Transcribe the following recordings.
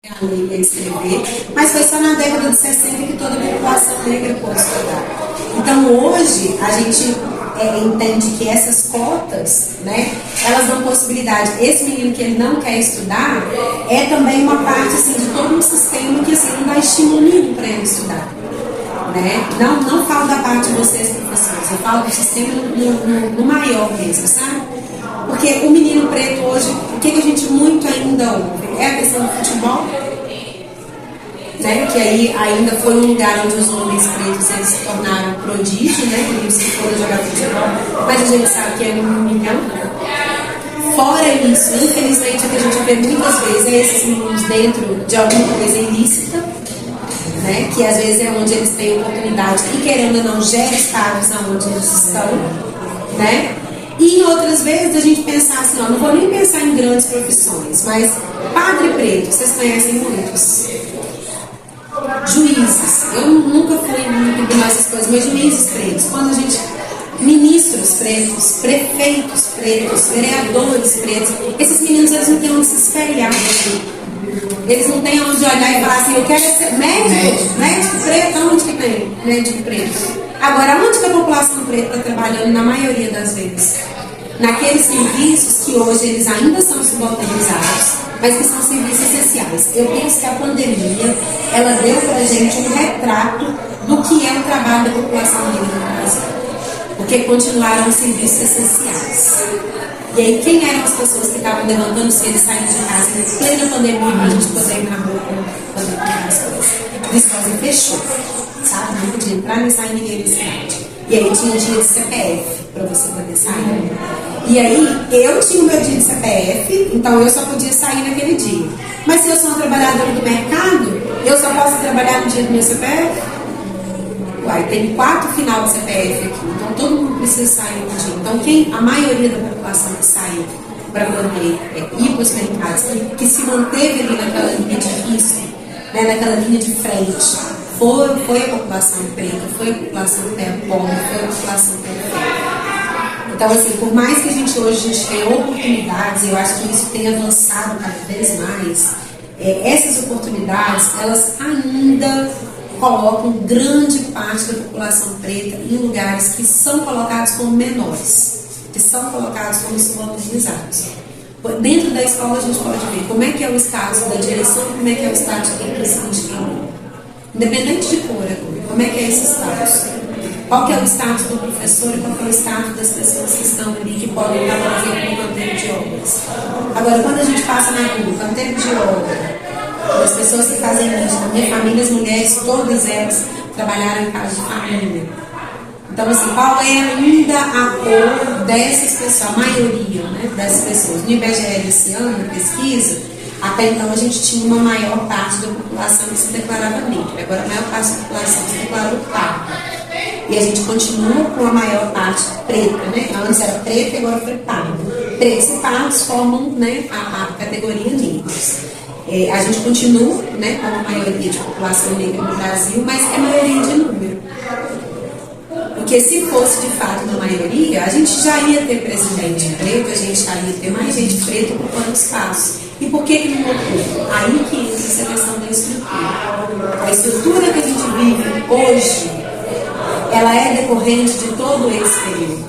a ler e a escrever, mas foi só na década de 60 que toda a população negra pôde estudar. Então hoje a gente entende que essas cotas, né, elas dão possibilidade. Esse menino que ele não quer estudar é também uma parte assim, de todo um sistema que assim, não dá estímulo nenhum para ele estudar. Né? Não falo da parte de vocês, professores, eu falo do sistema no maior mesmo, sabe? Porque o menino preto hoje, o que a gente muito ainda ouve? É a questão do futebol, né? Que aí ainda foi um lugar onde os homens pretos eles se tornaram prodígio, né? Eles se foram jogar futebol, mas a gente sabe que é 1 milhão. Fora isso, infelizmente, o que a gente vê muitas vezes é esses meninos dentro de alguma coisa ilícita, né? Que às vezes é onde eles têm oportunidade e, querendo ou não, gera estágios aonde eles estão, né? E em outras vezes a gente pensar assim, ó, não vou nem pensar em grandes profissões, mas padre preto, vocês conhecem muitos? Juízes, eu nunca fui muito de essas coisas, mas juízes pretos, quando a gente, ministros pretos, prefeitos pretos, vereadores pretos, esses meninos eles não têm onde se espelhar, eles não têm onde olhar e falar assim, eu quero ser médico preto, onde que tem médico preto? Agora, onde que a população preta está trabalhando na maioria das vezes? Naqueles serviços que hoje eles ainda são subalternizados, mas que são serviços essenciais. Eu penso que a pandemia, ela deu para a gente um retrato do que é o trabalho da população negra no Brasil. Porque continuaram os serviços essenciais. E aí, quem eram as pessoas que estavam levantando cedo e saindo de casa em plena pandemia para a gente poder ir na rua poder comprar as coisas? A escola fechou, sabe? Não podia entrar nem sair ninguém na cidade. E aí tinha dia de CPF para você poder sair. E aí, eu tinha o meu dia de CPF, então eu só podia sair naquele dia. Mas se eu sou uma trabalhadora do mercado, eu só posso trabalhar no dia do meu CPF? Uai, tem 4 final de CPF aqui, então todo mundo precisa sair no dia. Então a maioria da população que saiu para poder ir para os mercados, que se manteve ali naquela linha de risco, né, naquela linha de frente, foi a população preta, foi a população pobre, foi a população periférica. Então, assim, por mais que a gente tenha oportunidades, eu acho que isso tem avançado cada vez mais, essas oportunidades, elas ainda colocam grande parte da população preta em lugares que são colocados como menores, que são colocados como subalternizados. Dentro da escola a gente pode ver como é que é o status da direção, como é que é o status da impressão de quem. Independente de cor, como é que é esse status? Qual que é o status do professor e qual que é o status das pessoas que estão ali, que podem estar fazendo um canteiro de obras? Agora, quando a gente passa na rua, canteiro de obra, as pessoas que fazem isso, na minha família, as mulheres, todas elas trabalharam em casa de família. Então, assim, qual é ainda a cor dessas pessoas, a maioria, né, dessas pessoas? No IBGE esse ano, na pesquisa, até então a gente tinha uma maior parte da população que se declarava negra. Agora a maior parte da população se declarou parda. E a gente continua com a maior parte preta, né? Antes era preta e agora foi parda. Pretos e pardos formam, né, a categoria negros. A gente continua, né, com a maioria de população negra no Brasil, mas é maioria de número. Porque se fosse de fato uma maioria, a gente já ia ter presidente preto, a gente já ia ter mais gente preta ocupando espaço. E por que não ocupou? Aí que entra essa questão da estrutura. A estrutura que a gente vive hoje, ela é decorrente de todo esse período,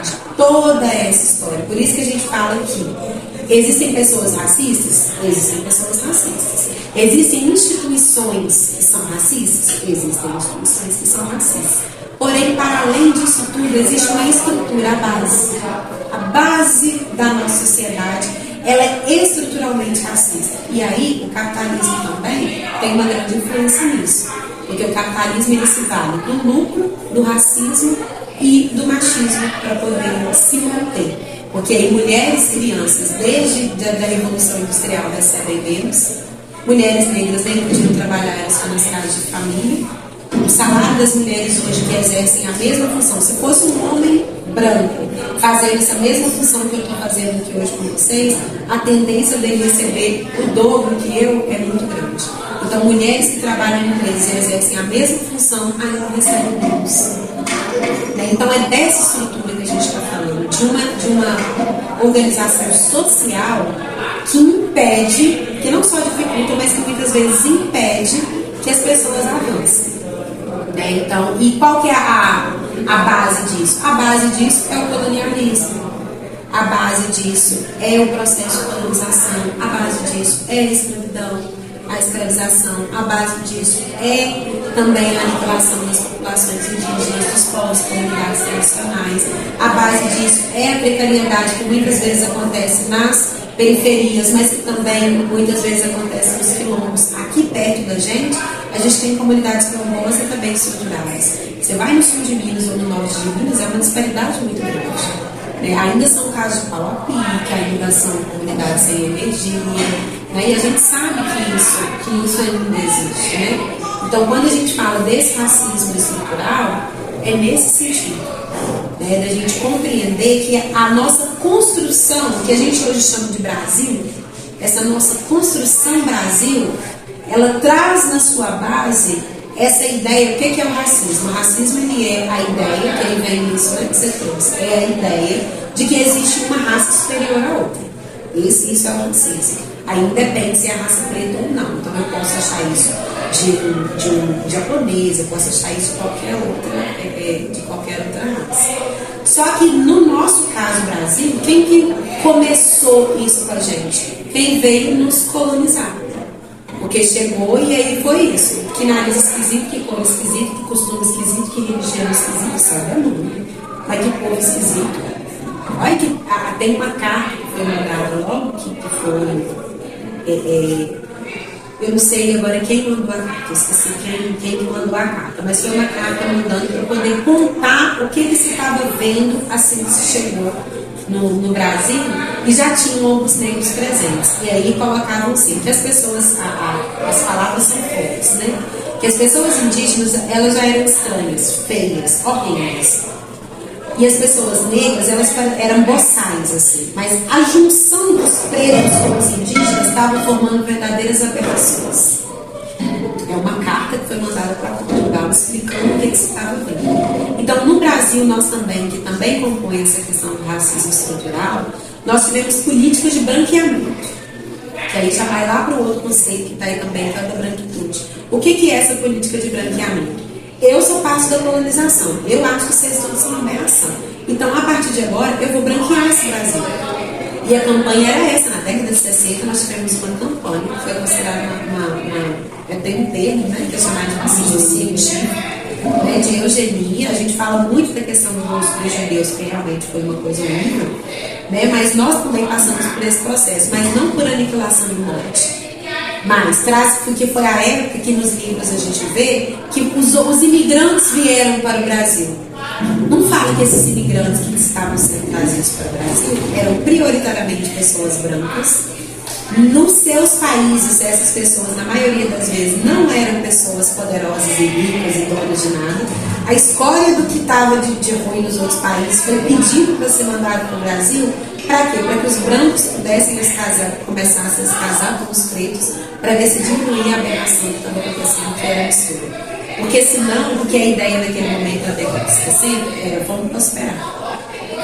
de toda essa história. Por isso que a gente fala que existem pessoas racistas? Existem pessoas racistas. Existem instituições que são racistas? Existem instituições que são racistas. Porém, para além disso tudo, existe uma estrutura, a base. A base da nossa sociedade, ela é estruturalmente racista. E aí, o capitalismo também tem uma grande influência nisso. Porque o capitalismo ele se vale do lucro, do racismo e do machismo para poder se manter. Porque aí mulheres e crianças, desde a Revolução Industrial, recebem menos. Mulheres negras nem podiam trabalhar em financiadas de família. O salário das mulheres hoje que exercem a mesma função, se fosse um homem branco fazendo essa mesma função que eu estou fazendo aqui hoje com vocês, a tendência dele receber o dobro que eu é muito grande. Então, mulheres que trabalham em empresas e exercem a mesma função ainda recebem menos. Então, é dessa estrutura que a gente está falando, de uma organização social que impede, que não só dificulta vezes impede que as pessoas avancem. Então, e qual que é a base disso? A base disso é o colonialismo. A base disso é o processo de colonização. A base disso é a escravidão, a escravização. A base disso é também a aniquilação das populações indígenas, dos povos, comunidades tradicionais. A base disso é a precariedade que muitas vezes acontece nas periferias, mas que também muitas vezes acontece nos quilombos. Aqui perto da gente tem comunidades quilombolas e também estruturadas. Você vai no sul de Minas ou no norte de Minas, é uma disparidade muito grande. Ainda são casos de pau a pique, ainda são comunidades sem energia, e a gente sabe que isso ainda existe. Então, quando a gente fala desse racismo estrutural, é nesse sentido, da gente compreender que a nossa construção, que a gente hoje chama de Brasil, essa nossa construção Brasil, ela traz na sua base essa ideia. O que é o racismo? O racismo, ele é a ideia, que ele vem nisso que você trouxe, é a ideia de que existe uma raça superior à outra. Isso é o racismo. Aí independe se é a raça preta ou não. Então eu posso achar isso de um japonês, eu posso achar isso de qualquer outra raça. Só que no nosso caso Brasil, quem que começou isso com a gente? Quem veio nos colonizar. Porque chegou e aí foi isso. Que nariz esquisito, que cor esquisito, que costume esquisito, que religião esquisito, sabe a mundo. Mas que povo esquisito. Olha que tem uma carta que foi mandada logo que foi. Eu não sei agora quem mandou a carta, eu esqueci quem mandou a carta, mas foi uma carta mandando para poder contar o que se estava vendo assim que se chegou no Brasil, e já tinham alguns negros presentes. E aí colocavam assim, que as pessoas, as palavras são fortes, que as pessoas indígenas, elas já eram estranhas, feias, horríveis. E as pessoas negras, elas eram boçais, assim. Mas a junção dos pretos com os indígenas estava formando verdadeiras aberrações. É uma carta que foi mandada para Portugal explicando o que se estava vendo. Então, no Brasil, nós também, que também compõe essa questão do racismo estrutural, nós tivemos políticas de branqueamento. Que aí já vai lá para o outro conceito que está aí também, que é o da branquitude. O que é essa política de branqueamento? Eu sou parte da colonização. Eu acho que vocês todos são uma aberração. Então, a partir de agora, eu vou branquear esse Brasil. E a campanha era essa. Na década de 60, nós tivemos uma campanha que foi considerada tem um termo, que é chamado de racismo científico, de eugenia. A gente fala muito da questão dos judeus, que realmente foi uma coisa horrível, mas nós também passamos por esse processo, mas não por aniquilação e morte. Mas traz, porque foi a época que nos livros a gente vê que os imigrantes vieram para o Brasil. Não fala que esses imigrantes que estavam sendo trazidos para o Brasil eram prioritariamente pessoas brancas. Nos seus países, essas pessoas, na maioria das vezes, não eram pessoas poderosas e ricas e donas de nada. A escória do que estava de ruim nos outros países foi pedido para ser mandado para o Brasil. Para quê? Para que os brancos pudessem começassem a se casar com os pretos, para ver se diminuir a aberração que estava acontecendo, que era absurdo. Porque senão, porque a ideia naquele momento da década de 60 era vamos prosperar.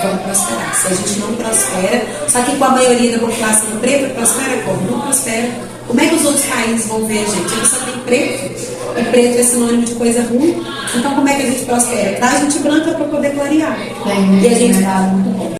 Vamos prosperar. Se a gente não prospera, só que com a maioria da população preta, prospera como? Não prospera. Como é que os outros países vão ver, gente? Eles só tem preto. E preto é sinônimo de coisa ruim. Então como é que a gente prospera? Traz gente branca para poder clarear. E a gente